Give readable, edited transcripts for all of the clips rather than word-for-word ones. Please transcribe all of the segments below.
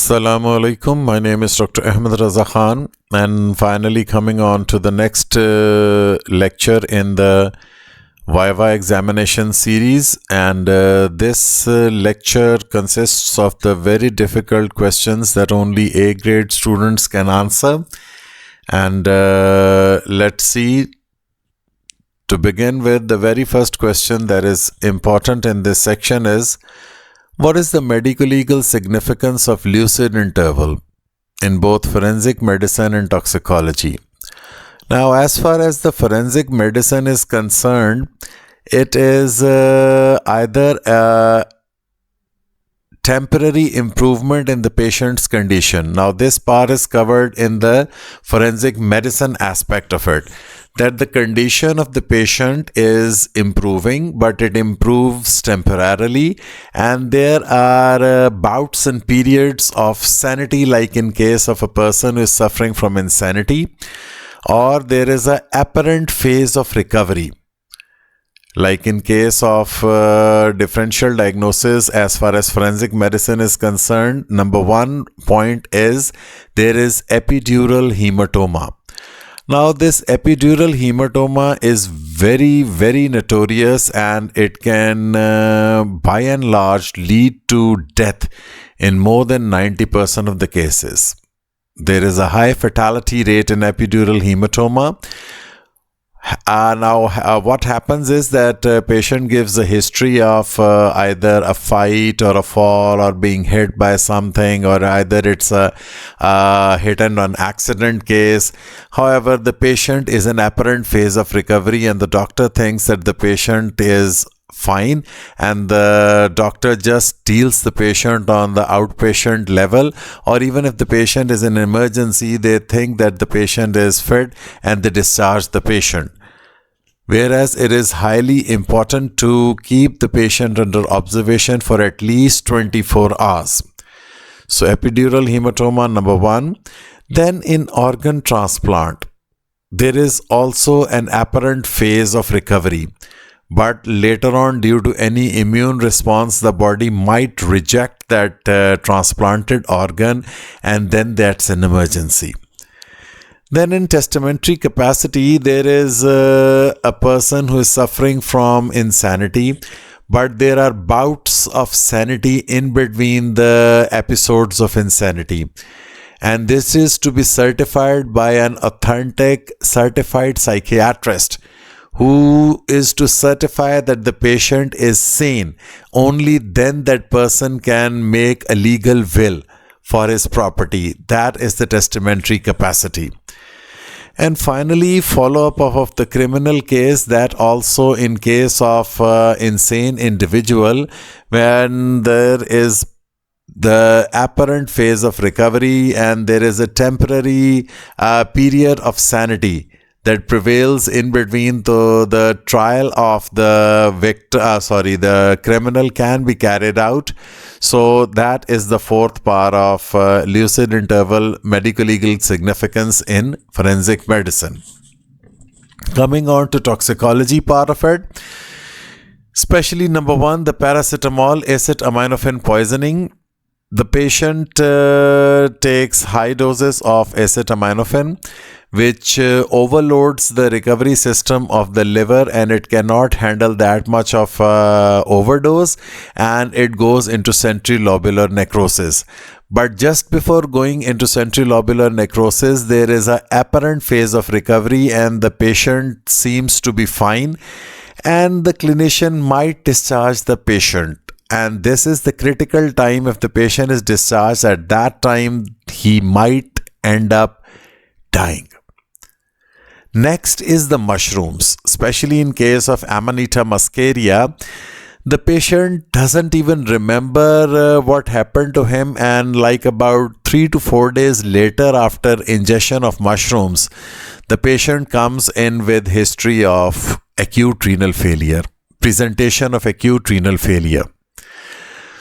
Assalamu alaikum. My name is Dr. Ahmed Raza Khan, and finally coming on to the next lecture in the Viva examination series. And this lecture consists of the very difficult questions that only A grade students can answer. And let's see. To begin with, the very first question that is important in this section is, what is the medico-legal significance of lucid interval in both forensic medicine and toxicology? Now, as far as the forensic medicine is concerned, it is either a temporary improvement in the patient's condition. Now, this part is covered in the forensic medicine aspect of it, that the condition of the patient is improving, but it improves temporarily, and there are bouts and periods of sanity, like in case of a person who is suffering from insanity, or there is an apparent phase of recovery. Like in case of differential diagnosis, as far as forensic medicine is concerned, number one point is there is epidural hematoma. Now, this epidural hematoma is very, very notorious, and it can, by and large, lead to death in more than 90% of the cases. There is a high fatality rate in epidural hematoma. Now, what happens is that a patient gives a history of either a fight or a fall or being hit by something, or either it's a hit and run accident case. However, the patient is in apparent phase of recovery, and the doctor thinks that the patient is fine, and the doctor just deals the patient on the outpatient level, or even if the patient is in emergency, they think that the patient is fit and they discharge the patient. Whereas it is highly important to keep the patient under observation for at least 24 hours. So epidural hematoma, number one. Then in organ transplant, there is also an apparent phase of recovery. But later on, due to any immune response, the body might reject that transplanted organ, and then that's an emergency. Then in testamentary capacity, there is a person who is suffering from insanity, but there are bouts of sanity in between the episodes of insanity. And this is to be certified by an authentic certified psychiatrist, who is to certify that the patient is sane. Only then that person can make a legal will for his property. That is the testamentary capacity. And finally, follow-up of the criminal case, that also in case of insane individual, when there is the apparent phase of recovery and there is a temporary period of sanity that prevails in between, the trial of the criminal can be carried out. So that is the fourth part of lucid interval medico-legal significance in forensic medicine. Coming on to toxicology part of it, especially number one, the paracetamol acetaminophen poisoning. The patient takes high doses of acetaminophen, which overloads the recovery system of the liver, and it cannot handle that much of overdose, and it goes into centrilobular necrosis. But just before going into centrilobular necrosis, there is an apparent phase of recovery, and the patient seems to be fine, and the clinician might discharge the patient. And this is the critical time. If the patient is discharged at that time, he might end up dying. Next is the mushrooms, especially in case of Amanita muscaria. The patient doesn't even remember what happened to him, and like about 3 to 4 days later after ingestion of mushrooms, the patient comes in with history of acute renal failure, presentation of acute renal failure.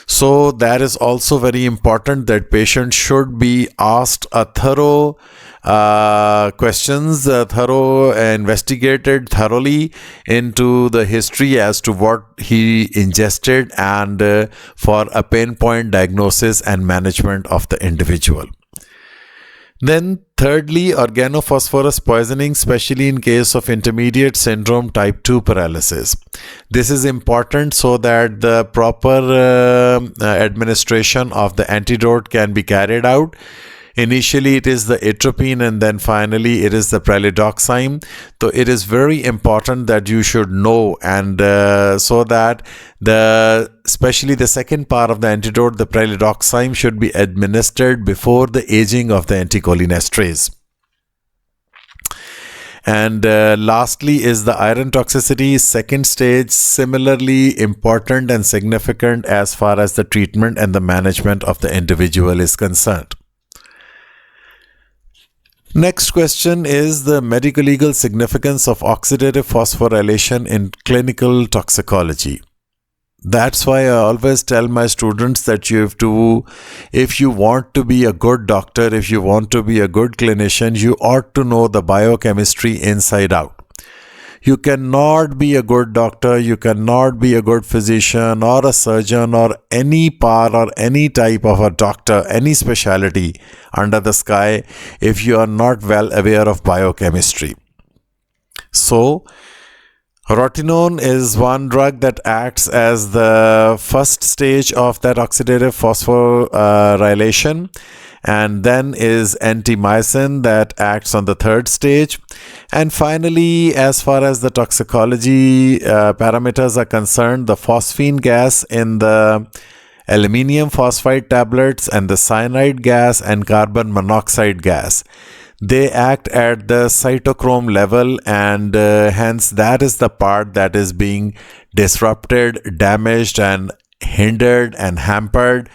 So that is also very important, that patient should be asked a thorough questions investigated thoroughly into the history as to what he ingested and for a pinpoint diagnosis and management of the individual. Then thirdly, organophosphorus poisoning, especially in case of intermediate syndrome type 2 paralysis. This is important so that the proper administration of the antidote can be carried out. Initially it is the atropine and then finally it is the pralidoxime. So it is very important that you should know, and so that especially the second part of the antidote, the pralidoxime, should be administered before the aging of the anticholinesterase. And lastly is the iron toxicity, second stage, similarly important and significant as far as the treatment and the management of the individual is concerned. Next question is the medico-legal significance of oxidative phosphorylation in clinical toxicology. That's why I always tell my students that you have to, if you want to be a good doctor, if you want to be a good clinician, you ought to know the biochemistry inside out. You cannot be a good doctor, you cannot be a good physician or a surgeon or any part or any type of a doctor, any specialty under the sky, if you are not well aware of biochemistry. So, rotenone is one drug that acts as the first stage of that oxidative phosphorylation, and then is antimycin that acts on the third stage. And finally, as far as the toxicology parameters are concerned, the phosphine gas in the aluminium phosphide tablets and the cyanide gas and carbon monoxide gas, they act at the cytochrome level, and hence that is the part that is being disrupted, damaged and hindered and hampered,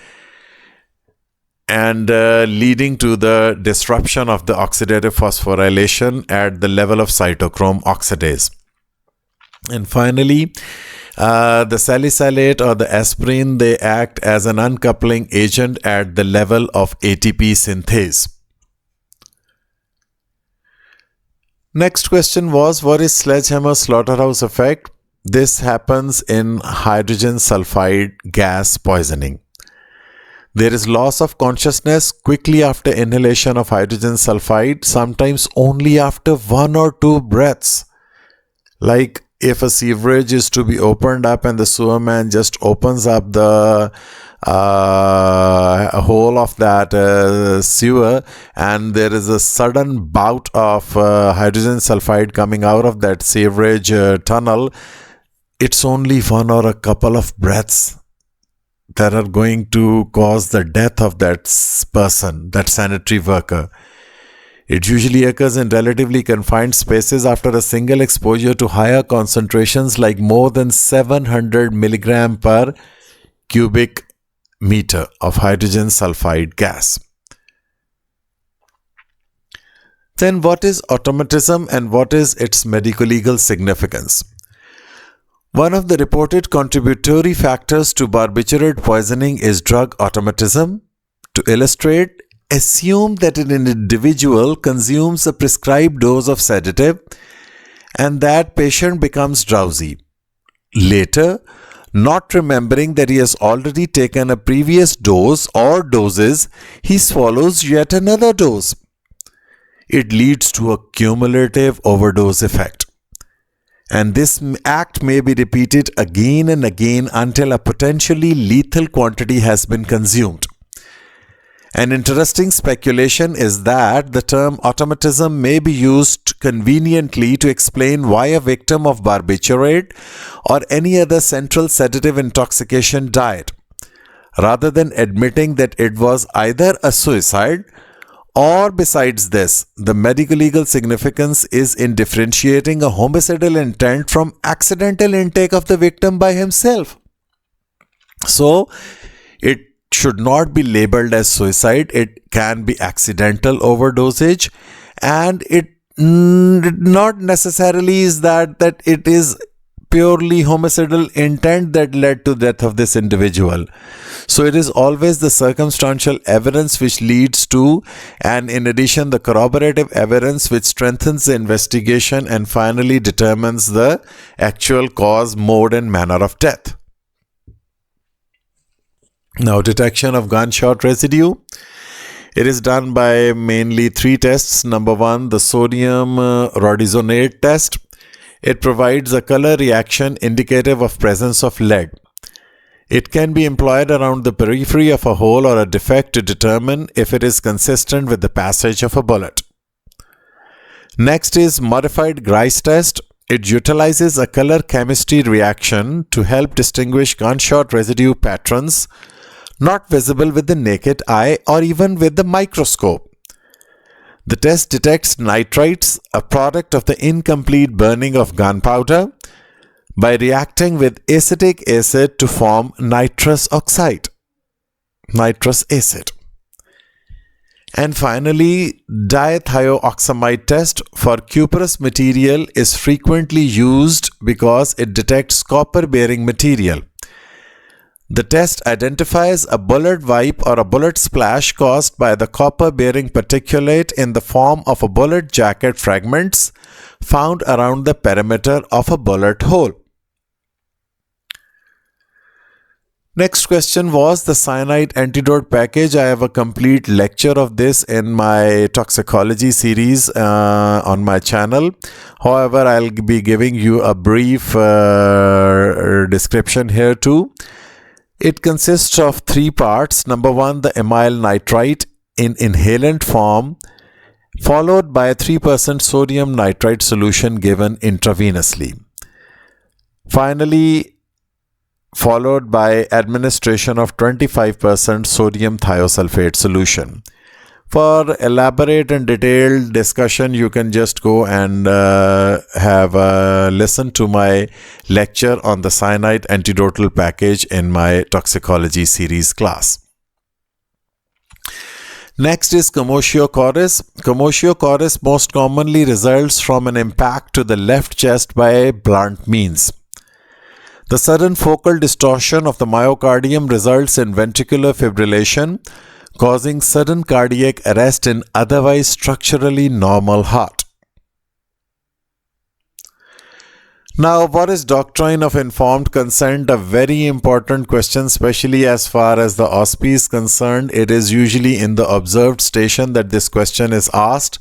and leading to the disruption of the oxidative phosphorylation at the level of cytochrome oxidase. And finally, the salicylate or the aspirin, they act as an uncoupling agent at the level of ATP synthase. Next question was, what is sledgehammer slaughterhouse effect? This happens in hydrogen sulfide gas poisoning. There is loss of consciousness quickly after inhalation of hydrogen sulfide, sometimes only after 1 or 2 breaths. Like if a sewerage is to be opened up and the sewerman just opens up the hole of that sewer, and there is a sudden bout of hydrogen sulfide coming out of that sewerage tunnel, it's only 1 or a couple of breaths that are going to cause the death of that person, that sanitary worker. It usually occurs in relatively confined spaces after a single exposure to higher concentrations like more than 700 milligram per cubic meter of hydrogen sulfide gas. Then what is automatism and what is its medico-legal significance? One of the reported contributory factors to barbiturate poisoning is drug automatism. To illustrate, assume that an individual consumes a prescribed dose of sedative and that patient becomes drowsy. Later, not remembering that he has already taken a previous dose or doses, he swallows yet another dose. It leads to a cumulative overdose effect. And this act may be repeated again and again until a potentially lethal quantity has been consumed. An interesting speculation is that the term automatism may be used conveniently to explain why a victim of barbiturate or any other central sedative intoxication died, rather than admitting that it was either a suicide or besides this. The medico-legal significance is in differentiating a homicidal intent from accidental intake of the victim by himself. So, it should not be labeled as suicide. It can be accidental overdosage, and it not necessarily is that it is purely homicidal intent that led to death of this individual. So it is always the circumstantial evidence which leads to, and in addition the corroborative evidence which strengthens the investigation and finally determines the actual cause, mode and manner of death. Now, detection of gunshot residue. It is done by mainly 3 tests. Number 1, the sodium rhodizonate test. It provides a color reaction indicative of presence of lead. It can be employed around the periphery of a hole or a defect to determine if it is consistent with the passage of a bullet. Next is modified Grice test. It utilizes a color chemistry reaction to help distinguish gunshot residue patterns not visible with the naked eye or even with the microscope. The test detects nitrites, a product of the incomplete burning of gunpowder, by reacting with acetic acid to form nitrous oxide, nitrous acid. And finally, dithioxamide test for cuprous material is frequently used because it detects copper-bearing material. The test identifies a bullet wipe or a bullet splash caused by the copper-bearing particulate in the form of a bullet jacket fragments found around the perimeter of a bullet hole. Next question was the cyanide antidote package. I have a complete lecture of this in my toxicology series on my channel. However, I'll be giving you a brief description here too. It consists of 3 parts. Number 1, the amyl nitrite in inhalant form, followed by a 3% sodium nitrite solution given intravenously. Finally, followed by administration of 25% sodium thiosulfate solution. For elaborate and detailed discussion, you can just go and have a listen to my lecture on the cyanide antidotal package in my toxicology series class. Next is commotio cordis. Commotio cordis most commonly results from an impact to the left chest by blunt means. The sudden focal distortion of the myocardium results in ventricular fibrillation, causing sudden cardiac arrest in otherwise structurally normal heart. Now, what is doctrine of informed consent? A very important question, especially as far as the OSPE is concerned. It is usually in the observed station that this question is asked.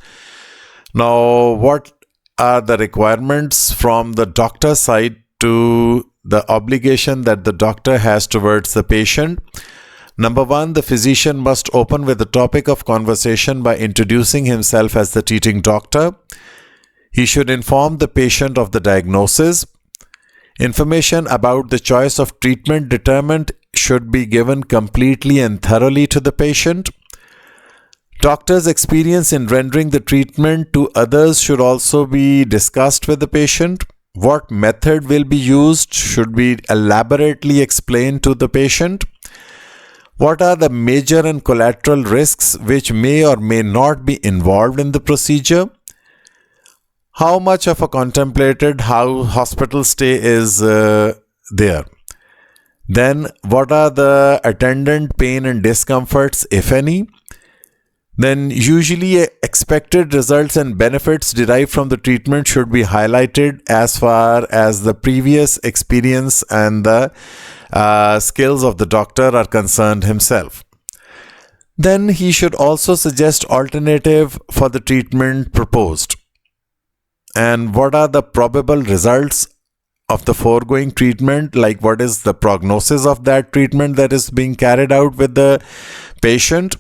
Now, what are the requirements from the doctor side to the obligation that the doctor has towards the patient? Number 1, the physician must open with the topic of conversation by introducing himself as the treating doctor. He should inform the patient of the diagnosis. Information about the choice of treatment determined should be given completely and thoroughly to the patient. Doctor's experience in rendering the treatment to others should also be discussed with the patient. What method will be used should be elaborately explained to the patient. What are the major and collateral risks which may or may not be involved in the procedure? How much of a contemplated hospital stay is there? Then, what are the attendant pain and discomforts, if any? Then, usually expected results and benefits derived from the treatment should be highlighted as far as the previous experience and the skills of the doctor are concerned himself. Then he should also suggest alternative for the treatment proposed. And what are the probable results of the foregoing treatment, like what is the prognosis of that treatment that is being carried out with the patient.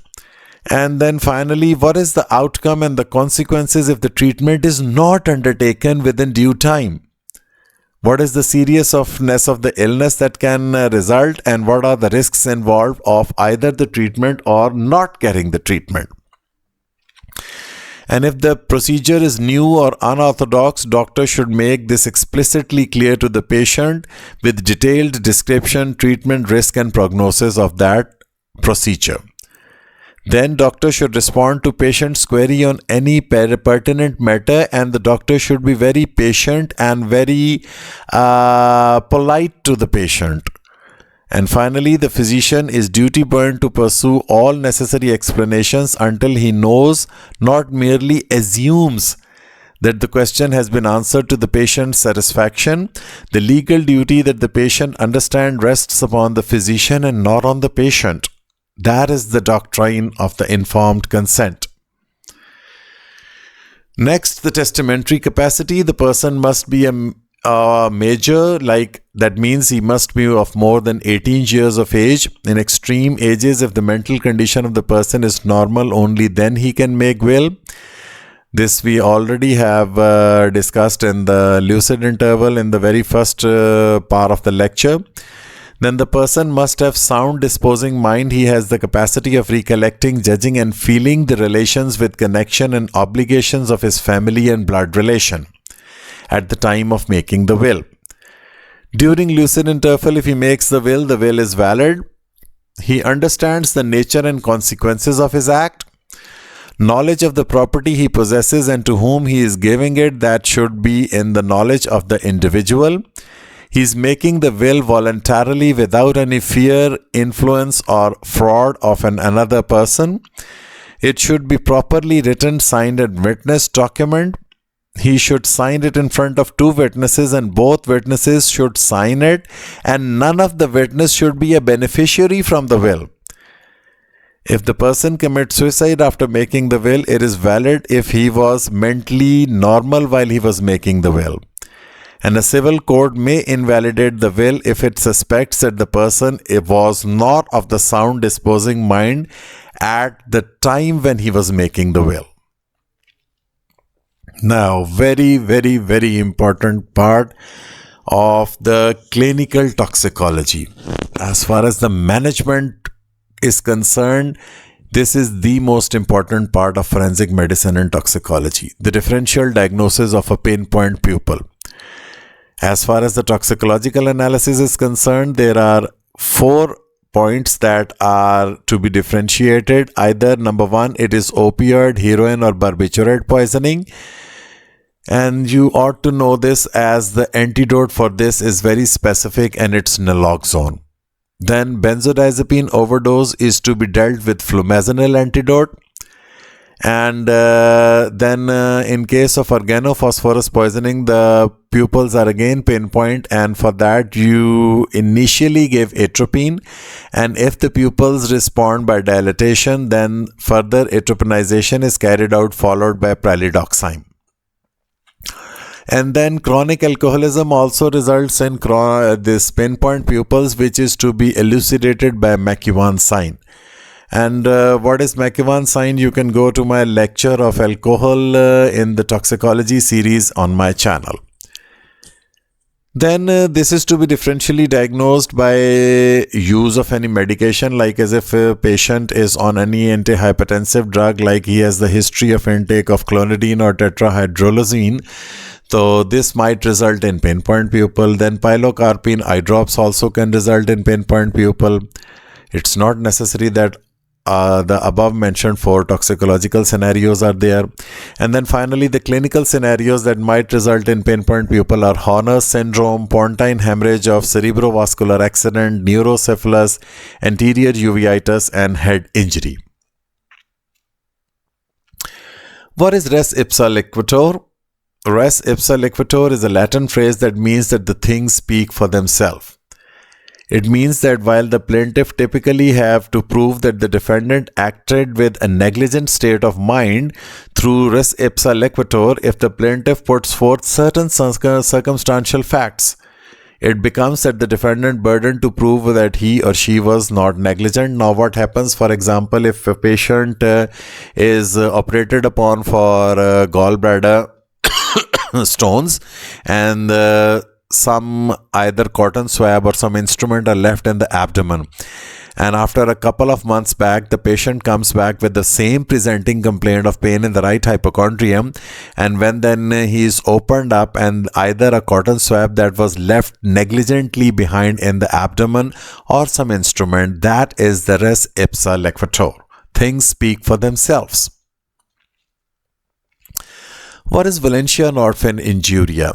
And then finally, what is the outcome and the consequences if the treatment is not undertaken within due time? What is the seriousness of the illness that can result, and what are the risks involved of either the treatment or not getting the treatment? And if the procedure is new or unorthodox, doctor should make this explicitly clear to the patient with detailed description, treatment, risk and prognosis of that procedure. Then doctor should respond to patient's query on any pertinent matter, and the doctor should be very patient and very polite to the patient. And finally, the physician is duty bound to pursue all necessary explanations until he knows, not merely assumes, that the question has been answered to the patient's satisfaction. The legal duty that the patient understand rests upon the physician and not on the patient. That is the doctrine of the informed consent. Next, the testamentary capacity. The person must be a major, that means he must be of more than 18 years of age. In extreme ages, if the mental condition of the person is normal, only then he can make will. This we already have discussed in the lucid interval in the very first part of the lecture. Then the person must have sound disposing mind. He has the capacity of recollecting, judging and feeling the relations with connection and obligations of his family and blood relation at the time of making the will. During lucid interval, if he makes the will is valid. He understands the nature and consequences of his act. Knowledge of the property he possesses and to whom he is giving it, that should be in the knowledge of the individual. He is making the will voluntarily without any fear, influence or fraud of another person. It should be properly written, signed and witnessed document. He should sign it in front of two witnesses, and both witnesses should sign it, and none of the witness should be a beneficiary from the will. If the person commits suicide after making the will, it is valid if he was mentally normal while he was making the will. And a civil court may invalidate the will if it suspects that the person was not of the sound disposing mind at the time when he was making the will. Now, very, very, very important part of the clinical toxicology. As far as the management is concerned, this is the most important part of forensic medicine and toxicology, the differential diagnosis of a pinpoint pupil. As far as the toxicological analysis is concerned, there are 4 points that are to be differentiated. Either number 1, it is opioid, heroin or barbiturate poisoning. And you ought to know this, as the antidote for this is very specific and it's naloxone. Then benzodiazepine overdose is to be dealt with flumazenil antidote. And then in case of organophosphorus poisoning, the pupils are again pinpoint, and for that you initially give atropine, and if the pupils respond by dilatation, then further atropinization is carried out, followed by pralidoxime. And then chronic alcoholism also results in this pinpoint pupils, which is to be elucidated by McEwan sign. And what is McEwan sign? You can go to my lecture of alcohol in the toxicology series on my channel. Then this is to be differentially diagnosed by use of any medication, like as if a patient is on any antihypertensive drug, like he has the history of intake of clonidine or tetrahydrolazine. So this might result in pinpoint pupil. Then pilocarpine eye drops also can result in pinpoint pupil. It's not necessary that the above mentioned 4 toxicological scenarios are there. And then finally, the clinical scenarios that might result in pinpoint pupil are Horner's syndrome, pontine hemorrhage of cerebrovascular accident, neurocephalus, anterior uveitis, and head injury. What is res ipsa liquidator? Res ipsa liquidator is a Latin phrase that means that the things speak for themselves. It means that while the plaintiff typically have to prove that the defendant acted with a negligent state of mind through res ipsa liquidator, if the plaintiff puts forth certain circumstantial facts, it becomes at the defendant burden to prove that he or she was not negligent. Now what happens, for example, if a patient is operated upon for gallbladder stones, and some either cotton swab or some instrument are left in the abdomen, and after a couple of months back, the patient comes back with the same presenting complaint of pain in the right hypochondrium, and when then he is opened up and either a cotton swab that was left negligently behind in the abdomen or some instrument, that is the res ipsa liquidator. things speak for themselves. What is Valentia Norfin injuria?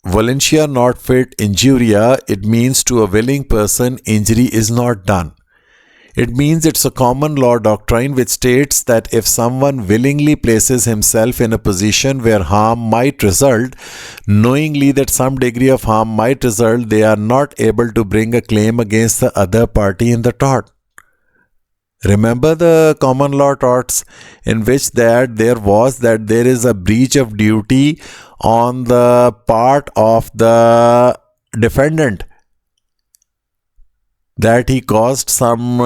Valentia Norfin injuria, it means to a willing person injury is not done. It means it's a common law doctrine which states that if someone willingly places himself in a position where harm might result, knowingly that some degree of harm might result, they are not able to bring a claim against the other party in the tort. Remember the common law torts in which there is a breach of duty on the part of the defendant, that he caused some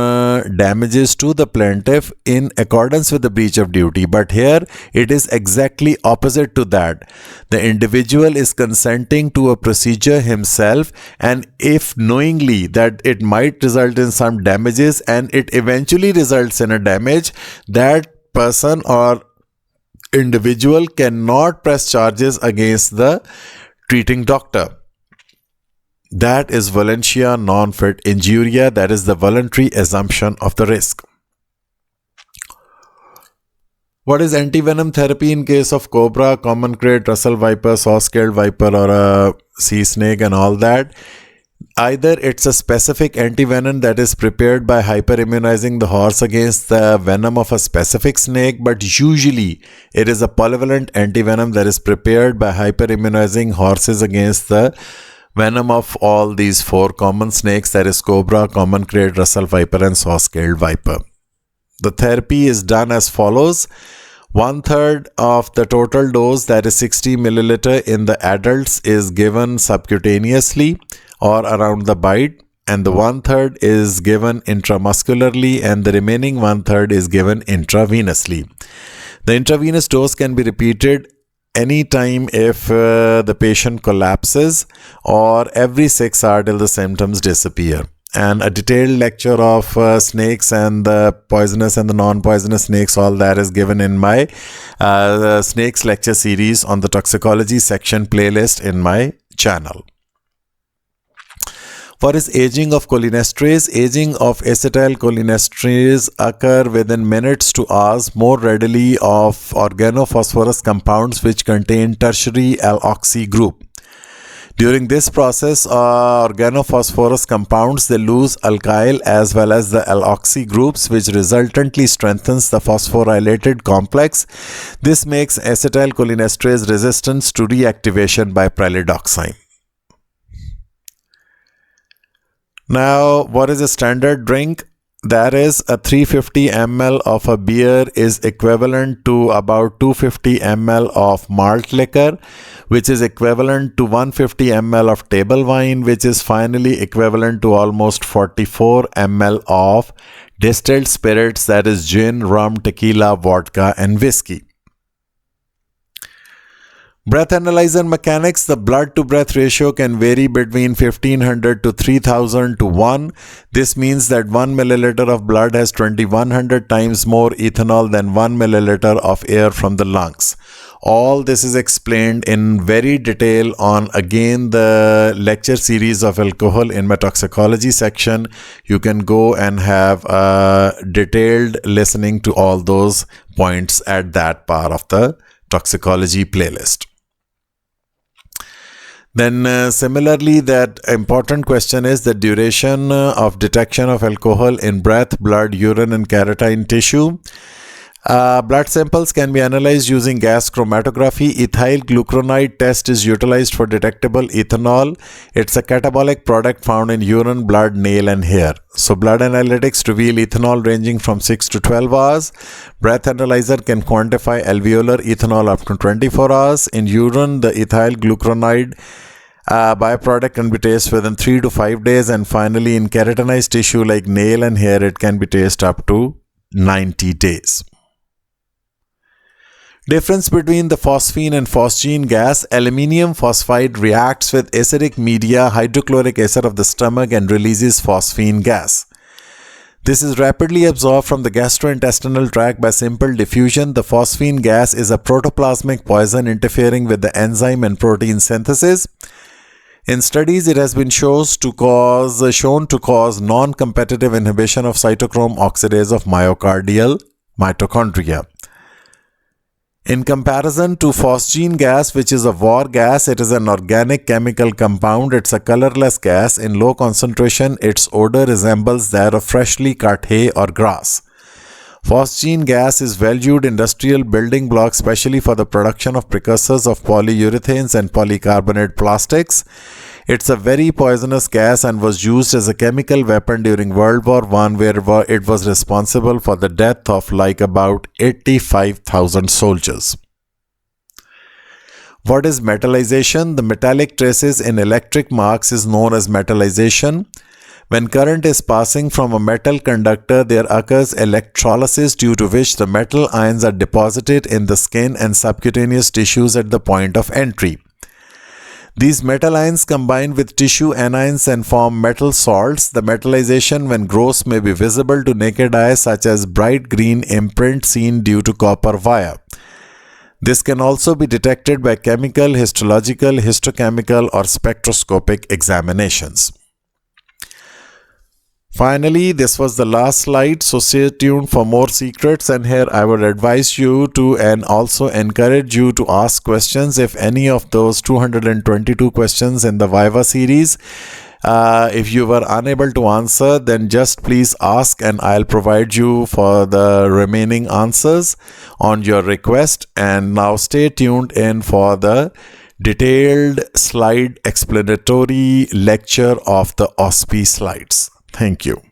damages to the plaintiff in accordance with the breach of duty. But here it is exactly opposite to that. The individual is consenting to a procedure himself, and if knowingly that it might result in some damages and it eventually results in a damage, that person or individual cannot press charges against the treating doctor. That is Valentia non-fit injuria, that is the voluntary assumption of the risk. What is antivenom therapy in case of cobra, common krait, Russell viper, saw-scaled viper, or a sea snake and all that? Either it's a specific antivenom that is prepared by hyperimmunizing the horse against the venom of a specific snake, but usually it is a polyvalent antivenom that is prepared by hyperimmunizing horses against the venom of all these four common snakes, that is cobra, common krait, Russell viper and saw-scaled viper. The therapy is done as follows. 1/3 of the total dose, that is 60 milliliter in the adults, is given subcutaneously or around the bite, and the 1/3 is given intramuscularly, and the remaining 1/3 is given intravenously. The intravenous dose can be repeated anytime if the patient collapses, or every 6 hours till the symptoms disappear. And a detailed lecture of snakes and the poisonous and the non-poisonous snakes, all that is given in my snakes lecture series on the toxicology section playlist in my channel. What is aging of cholinesterase? Aging of acetylcholinesterase occur within minutes to hours more readily of organophosphorus compounds which contain tertiary alkoxy group. During this process, organophosphorus compounds, they lose alkyl as well as the alkoxy groups, which resultantly strengthens the phosphorylated complex. This makes acetylcholinesterase resistance to reactivation by pralidoxime. Now, what is a standard drink? That is, a 350 ml of a beer is equivalent to about 250 ml of malt liquor, which is equivalent to 150 ml of table wine, which is finally equivalent to almost 44 ml of distilled spirits, that is gin, rum, tequila, vodka and whiskey. Breath analyzer mechanics. The blood to breath ratio can vary between 1500 to 3000 to 1. This means that 1 milliliter of blood has 2100 times more ethanol than 1 milliliter of air from the lungs. All this is explained in very detail on again the lecture series of alcohol in my toxicology section. You can go and have a detailed listening to all those points at that part of the toxicology playlist. Then similarly, that important question is the duration of detection of alcohol in breath, blood, urine and keratine tissue. Blood samples can be analyzed using gas chromatography. Ethyl glucuronide test is utilized for detectable ethanol. It's a catabolic product found in urine, blood, nail and hair. So blood analytics reveal ethanol ranging from 6 to 12 hours. Breath analyzer can quantify alveolar ethanol up to 24 hours. In urine, the ethyl glucuronide byproduct can be traced within 3 to 5 days. And finally, in keratinized tissue like nail and hair, it can be traced up to 90 days. Difference between the phosphine and phosgene gas. Aluminium phosphide reacts with acidic media, hydrochloric acid of the stomach, and releases phosphine gas. This is rapidly absorbed from the gastrointestinal tract by simple diffusion. The phosphine gas is a protoplasmic poison interfering with the enzyme and protein synthesis. In studies, it has been shown to cause non-competitive inhibition of cytochrome oxidase of mitochondria. In comparison to phosgene gas, which is a war gas, it is an organic chemical compound. It's a colorless gas. In low concentration, its odor resembles that of freshly cut hay or grass. Phosgene gas is valued industrial building block, especially for the production of precursors of polyurethanes and polycarbonate plastics. It's a very poisonous gas and was used as a chemical weapon during World War I, where it was responsible for the death of about 85,000 soldiers. What is metallization? The metallic traces in electric marks is known as metallization. When current is passing from a metal conductor, there occurs electrolysis, due to which the metal ions are deposited in the skin and subcutaneous tissues at the point of entry. These metal ions combine with tissue anions and form metal salts. The metallization, when gross, may be visible to naked eye, such as bright green imprint seen due to copper wire. This can also be detected by chemical, histological, histochemical, or spectroscopic examinations. Finally, this was the last slide, so stay tuned for more secrets, and here I would advise you to and also encourage you to ask questions. If any of those 222 questions in the Viva series, if you were unable to answer, then just please ask and I'll provide you for the remaining answers on your request. And now stay tuned in for the detailed slide explanatory lecture of the OSPI slides. Thank you.